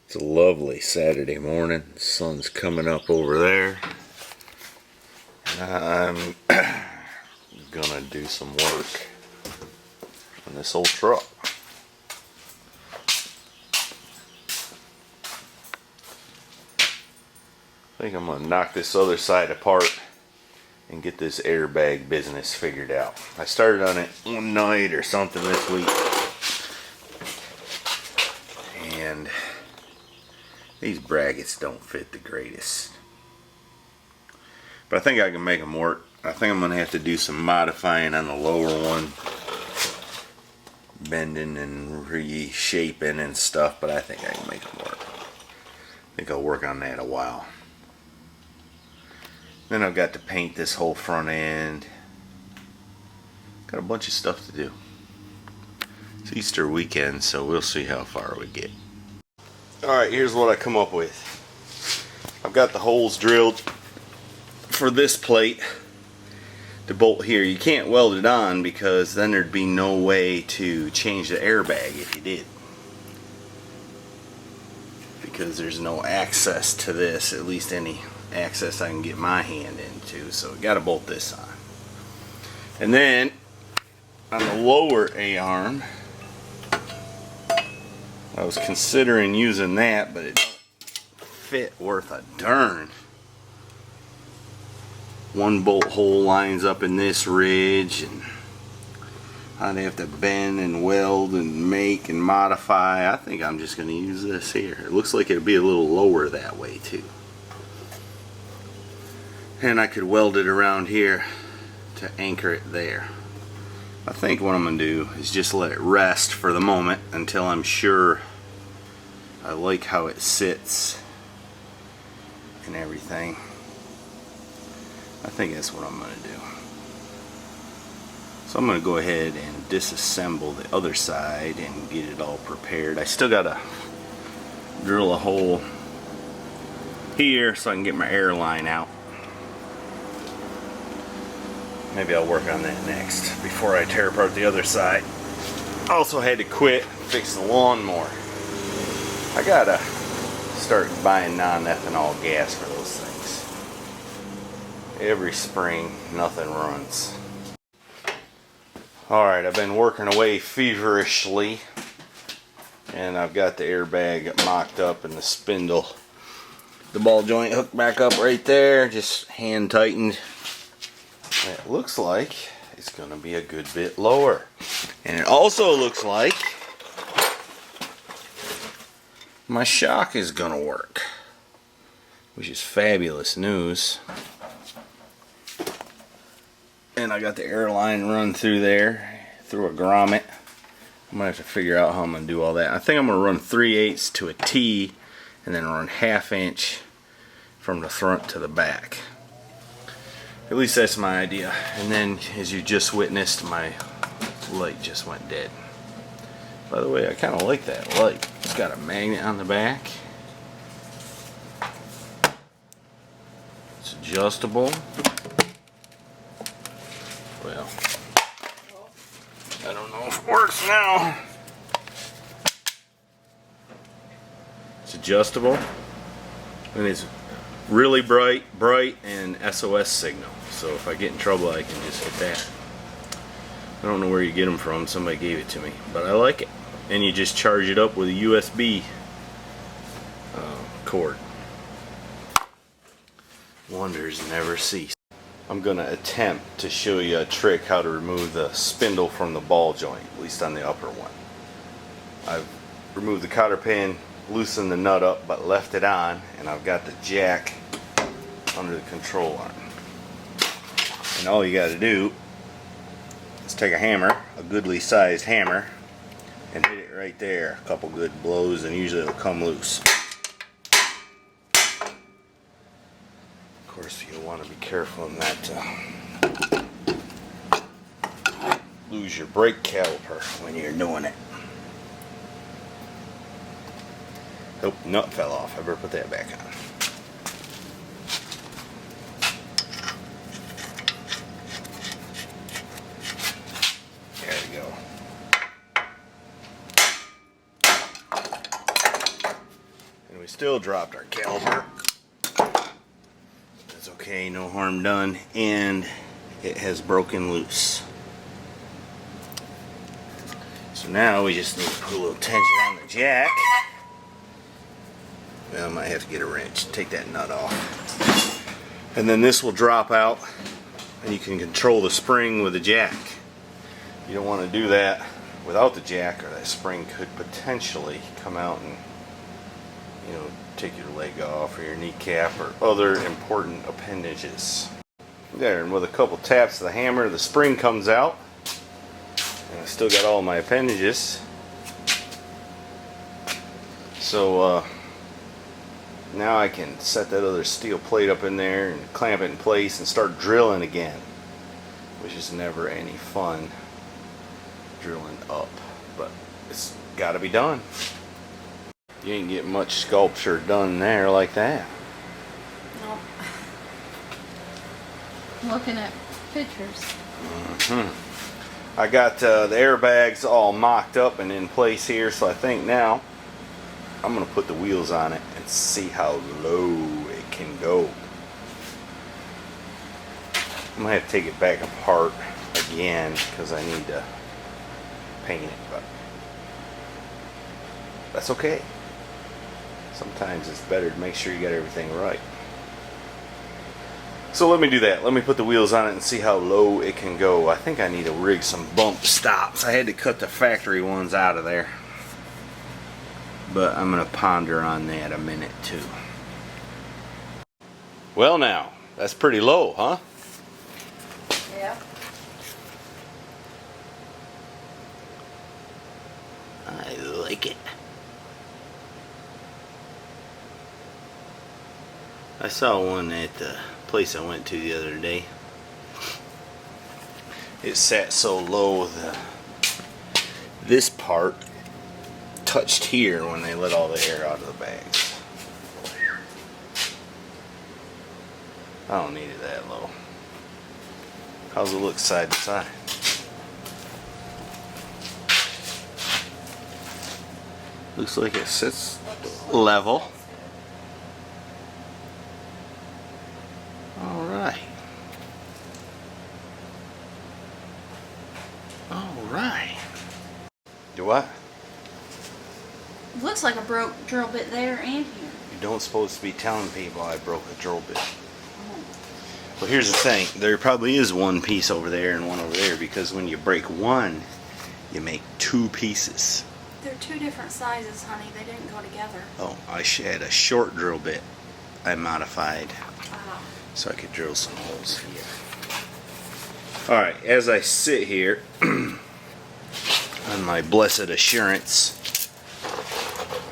It's a lovely Saturday morning. The sun's coming up over there. I'm gonna do some work on this old truck. I think I'm gonna knock this other side apart and get this airbag business figured out. I started on it one night or something this week, and these brackets don't fit the greatest, but I think I can make them work. I think I'm gonna have to do some modifying on the lower one, bending and reshaping and stuff, but I think I can make them work. I think I'll work on that a while. Then I've got to paint this whole front end. Got a bunch of stuff to do. It's Easter weekend, so we'll see how far we get. Alright, here's what I come up with. I've got the holes drilled for this plate to bolt here. You can't weld it on because then there'd be no way to change the airbag if you did, because there's no access to this, at least any access I can get my hand into, so we gotta bolt this on. And then on the lower A-arm, I was considering using that, but it don't fit worth a darn. One bolt hole lines up in this ridge, and I'd have to bend and weld and make and modify. I think I'm just going to use this here. It looks like it'd be a little lower that way too. And I could weld it around here to anchor it there. I think what I'm going to do is just let it rest for the moment until I'm sure I like how it sits and everything. I think that's what I'm going to do. So I'm going to go ahead and disassemble the other side and get it all prepared. I still got to drill a hole here so I can get my air line out. Maybe I'll work on that next before I tear apart the other side. Also had to quit, fix the lawnmower. I gotta start buying non-ethanol gas for those things. Every spring, nothing runs. Alright, I've been working away feverishly, and I've got the airbag mocked up and the spindle, the ball joint hooked back up right there, just hand tightened. It looks like it's going to be a good bit lower. And it also looks like my shock is going to work, which is fabulous news. And I got the air line run through there, through a grommet. I'm going to have to figure out how I'm going to do all that. I think I'm going to run 3/8 to a T and then run 1/2 inch from the front to the back. At least that's my idea. And then, as you just witnessed, my light just went dead. By the way, I kind of like that light. It's got a magnet on the back. It's adjustable. Well, I don't know if it works now. It's adjustable. And it's really bright, and SOS signal. So if I get in trouble, I can just hit that. I don't know where you get them from. Somebody gave it to me, but I like it. And you just charge it up with a USB cord. Wonders never cease. I'm going to attempt to show you a trick how to remove the spindle from the ball joint, at least on the upper one. I've removed the cotter pin, loosened the nut up, but left it on, and I've got the jack under the control arm. And all you got to do is take a hammer, a goodly sized hammer, and hit it right there. A couple good blows, and usually it'll come loose. Of course, you'll want to be careful not to lose your brake caliper when you're doing it. Oh, nut fell off. I better put that back on. There we go. And we still dropped our caliper. That's okay, no harm done. And it has broken loose. So now we just need to put a little tension on the jack. Well, I might have to get a wrench, take that nut off. And then this will drop out and you can control the spring with the jack. You don't want to do that without the jack, or that spring could potentially come out and, you know, take your leg off or your kneecap or other important appendages. There, and with a couple taps of the hammer, the spring comes out. And I still got all my appendages. So now I can set that other steel plate up in there and clamp it in place and start drilling again, which is never any fun, drilling up, but it's got to be done. You ain't get much sculpture done there like that. Nope. Looking at pictures. I got the airbags all mocked up and in place here, so I think now I'm going to put the wheels on it and see how low it can go. I'm going to have to take it back apart again because I need to paint it, but that's okay. Sometimes it's better to make sure you got everything right. So let me do that. Let me put the wheels on it and see how low it can go. I think I need to rig some bump stops. I had to cut the factory ones out of there. But I'm going to ponder on that a minute too. Well now, that's pretty low, huh? Yeah. I like it. I saw one at the place I went to the other day. It sat so low this part touched here when they let all the air out of the bags. I don't need it that low. How's it look side to side? Looks like it sits level. Alright. Do what? Looks like a broke drill bit there and here. You don't supposed to be telling people I broke a drill bit. Well, here's the thing. There probably is one piece over there and one over there, because when you break one, you make two pieces. They're two different sizes, honey. They didn't go together. Oh, I had a short drill bit I modified Wow. so I could drill some holes here. Alright, as I sit here on my blessed assurance,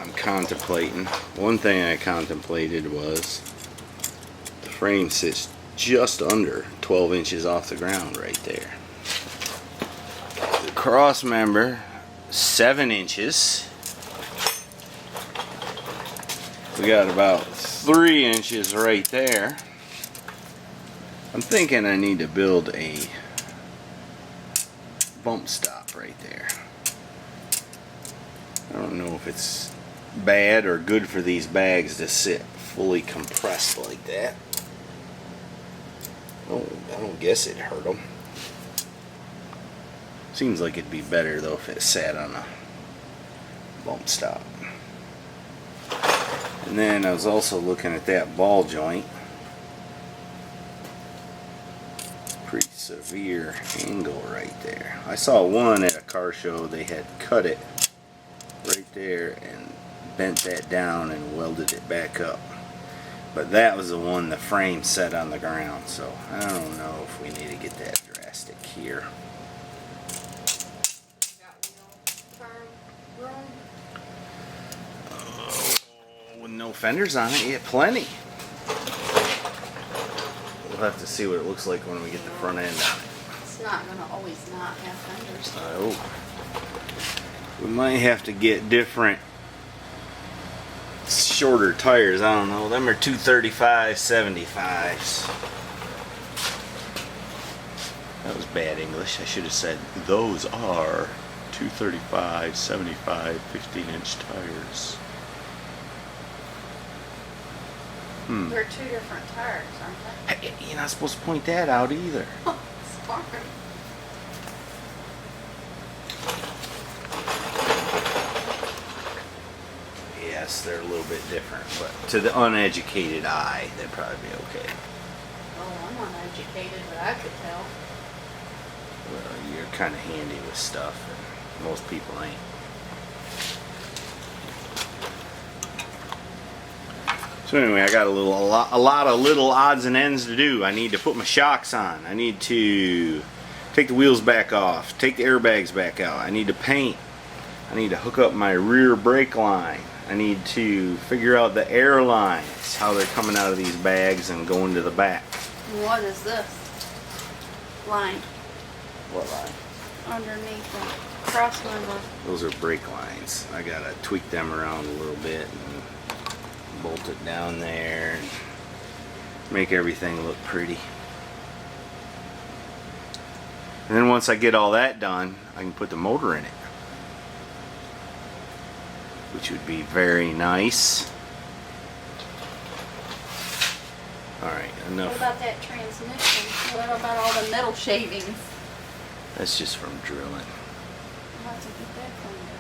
I'm contemplating. One thing I contemplated was the frame sits just under 12 inches off the ground right there. The cross member, 7 inches. We got about 3 inches right there. I'm thinking I need to build a bump stop right there. I don't know if it's bad or good for these bags to sit fully compressed like that. Oh, I don't guess it'd hurt them. Seems like it'd be better though if it sat on a bump stop. And then I was also looking at that ball joint. Pretty severe angle right there. I saw one at a car show. They had cut it right there and bent that down and welded it back up. But that was the one the frame set on the ground, so I don't know if we need to get that drastic here. With no fenders on it, yeah, plenty. We'll have to see what it looks like when we get the front end on it. It's not going to always not have fenders. We might have to get different shorter tires. I don't know. Them are 235 75s. That was bad English. I should have said those are 235 75 15-inch tires. They're two different tires, aren't Hey, you're not supposed to point that out either. they? Sorry. Yes, they're a little bit different, but to the uneducated eye, they'd probably be okay. Oh, I'm uneducated, but I could tell. Well, you're kind of handy with stuff, and most people ain't. So anyway, I got a lot of little odds and ends to do. I need to put my shocks on. I need to take the wheels back off, take the airbags back out. I need to paint. I need to hook up my rear brake line. I need to figure out the air lines, how they're coming out of these bags and going to the back. What is this? Line What line? underneath the cross member. Those are brake lines. I gotta tweak them around a little bit and bolt it down there and make everything look pretty. And then once I get all that done, I can put the motor in it, which would be very nice. Alright, What enough. about that transmission? What about all the metal shavings? That's just from drilling. I'll have to get that cleaned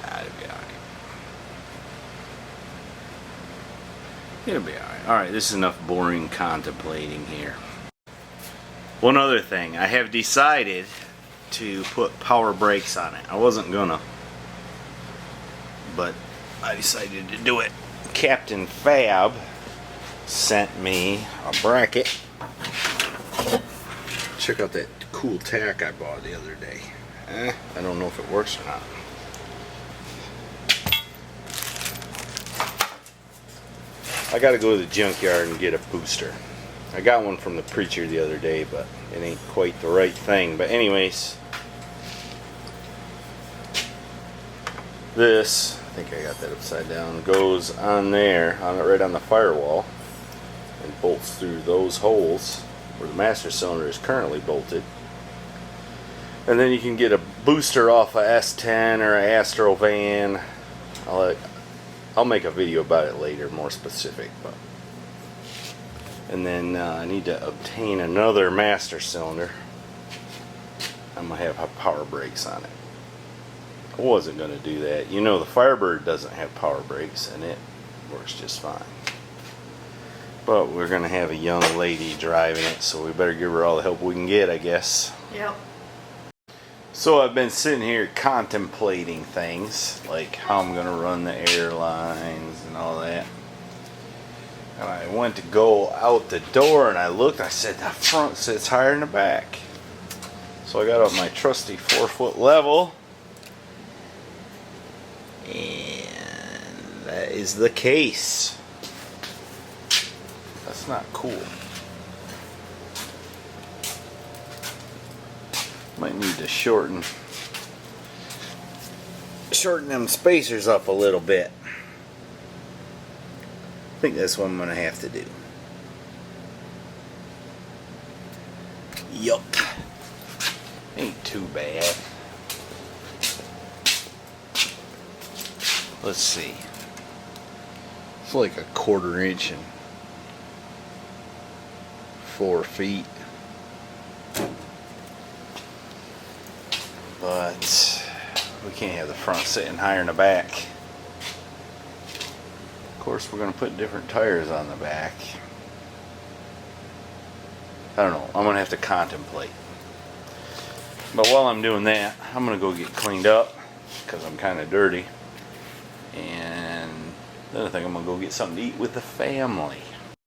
out. It'll be alright. It'll be alright. Alright, this is enough boring contemplating here. One other thing, I have decided to put power brakes on it. I wasn't gonna, but I decided to do it. Captain Fab sent me a bracket. Check out that cool tack I bought the other day. I don't know if it works or not. I gotta go to the junkyard and get a booster. I got one from the preacher the other day, but it ain't quite the right thing. But anyways, this, I think I got that upside down, goes on there, right on the firewall, and bolts through those holes where the master cylinder is currently bolted. And then you can get a booster off a S10 or a Astro van. I'll make a video about it later, more specific. But and then I need to obtain another master cylinder. I'm gonna have power brakes on it. I wasn't gonna do that. You know, the Firebird doesn't have power brakes, and it works just fine. But we're gonna have a young lady driving it, so we better give her all the help we can get, I guess. Yep. So I've been sitting here contemplating things, like how I'm gonna run the airlines and all that. And I went to go out the door and I looked, I said, the front sits higher than the back. So I got up my trusty 4-foot level. And that is the case. That's not cool. Might need to shorten them spacers up a little bit. I think that's what I'm gonna have to do. Yup. Ain't too bad. Let's see. It's like a 1/4 inch and 4 feet. But we can't have the front sitting higher than the back. Of course, we're going to put different tires on the back. I don't know. I'm going to have to contemplate. But while I'm doing that, I'm going to go get cleaned up because I'm kind of dirty. And then I think I'm going to go get something to eat with the family.